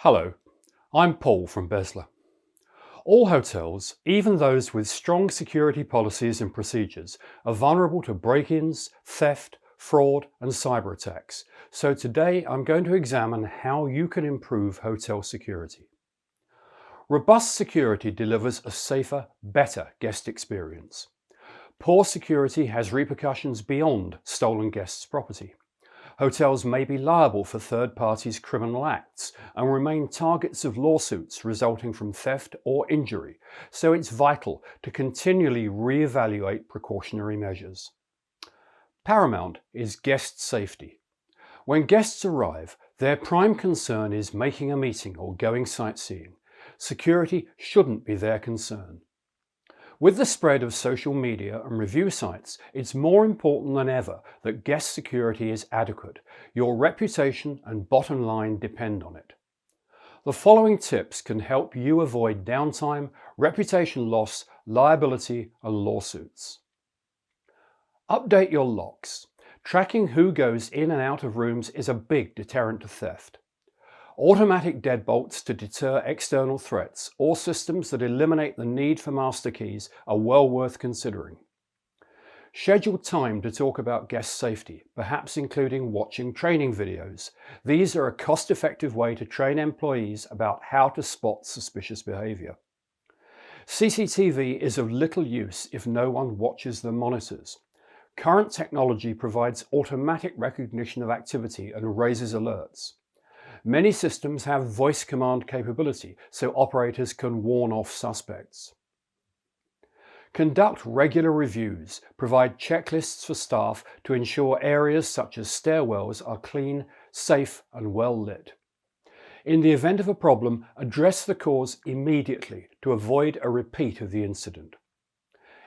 Hello, I'm Paul from Bezla. All hotels, even those with strong security policies and procedures, are vulnerable to break-ins, theft, fraud and cyber attacks. So today I'm going to examine how you can improve hotel security. Robust security delivers a safer, better guest experience. Poor security has repercussions beyond stolen guests' property. Hotels may be liable for third parties' criminal acts and remain targets of lawsuits resulting from theft or injury, so it's vital to continually re-evaluate precautionary measures. Paramount is guest safety. When guests arrive, their prime concern is making a meeting or going sightseeing. Security shouldn't be their concern. With the spread of social media and review sites, it's more important than ever that guest security is adequate. Your reputation and bottom line depend on it. The following tips can help you avoid downtime, reputation loss, liability and lawsuits. Update your locks. Tracking who goes in and out of rooms is a big deterrent to theft. Automatic deadbolts to deter external threats or systems that eliminate the need for master keys are well worth considering. Schedule time to talk about guest safety, perhaps including watching training videos. These are a cost-effective way to train employees about how to spot suspicious behaviour. CCTV is of little use if no one watches the monitors. Current technology provides automatic recognition of activity and raises alerts. Many systems have voice command capability, so operators can warn off suspects. Conduct regular reviews. Provide checklists for staff to ensure areas such as stairwells are clean, safe and well lit. In the event of a problem, address the cause immediately to avoid a repeat of the incident.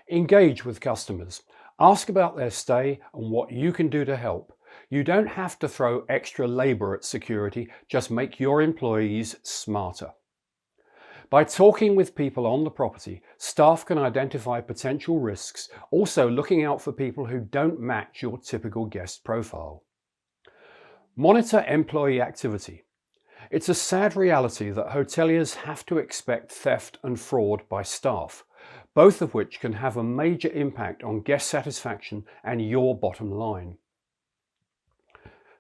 Engage with customers. Ask about their stay and what you can do to help. You don't have to throw extra labour at security, just make your employees smarter. By talking with people on the property, staff can identify potential risks, also looking out for people who don't match your typical guest profile. Monitor employee activity. It's a sad reality that hoteliers have to expect theft and fraud by staff, both of which can have a major impact on guest satisfaction and your bottom line.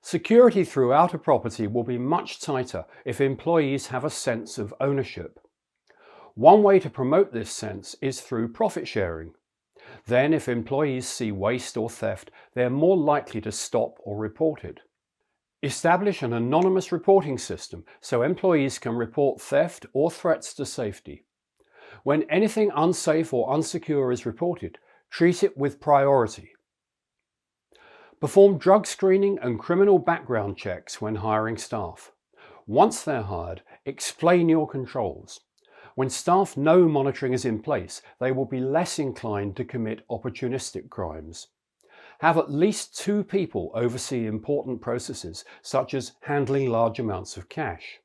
Security throughout a property will be much tighter if employees have a sense of ownership. One way to promote this sense is through profit sharing. Then, if employees see waste or theft, they're more likely to stop or report it. Establish an anonymous reporting system so employees can report theft or threats to safety. When anything unsafe or unsecure is reported, treat it with priority. Perform drug screening and criminal background checks when hiring staff. Once they're hired, explain your controls. When staff know monitoring is in place, they will be less inclined to commit opportunistic crimes. Have at least 2 people oversee important processes, such as handling large amounts of cash.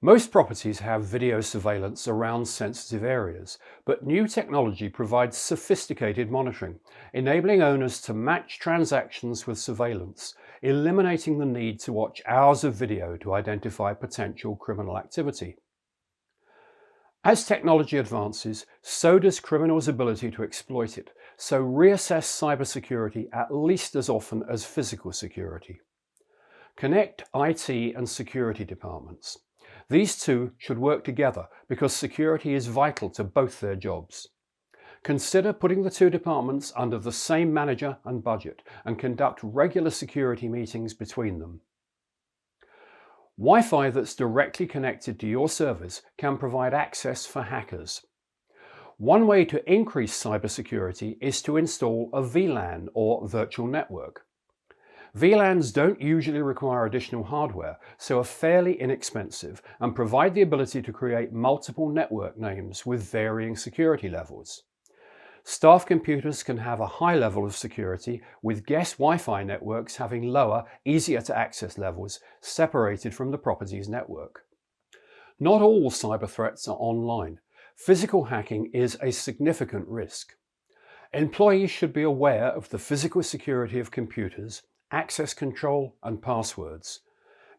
Most properties have video surveillance around sensitive areas, but new technology provides sophisticated monitoring, enabling owners to match transactions with surveillance, eliminating the need to watch hours of video to identify potential criminal activity. As technology advances, so does criminals' ability to exploit it, so reassess cybersecurity at least as often as physical security. Connect IT and security departments. These two should work together because security is vital to both their jobs. Consider putting the 2 departments under the same manager and budget and conduct regular security meetings between them. Wi-Fi that's directly connected to your servers can provide access for hackers. One way to increase cybersecurity is to install a VLAN or virtual network. VLANs don't usually require additional hardware, so are fairly inexpensive and provide the ability to create multiple network names with varying security levels. Staff computers can have a high level of security, with guest Wi-Fi networks having lower, easier to access levels separated from the property's network. Not all cyber threats are online. Physical hacking is a significant risk. Employees should be aware of the physical security of computers, access control and passwords.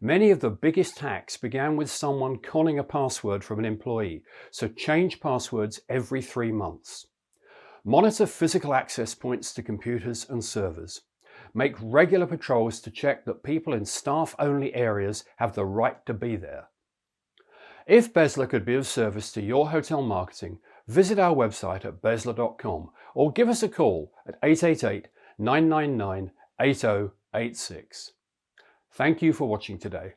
Many of the biggest hacks began with someone conning a password from an employee, so change passwords every 3 months. Monitor physical access points to computers and servers. Make regular patrols to check that people in staff-only areas have the right to be there. If Bezla could be of service to your hotel marketing, visit our website at bezla.com or give us a call at 888-999-8086. Thank you for watching today.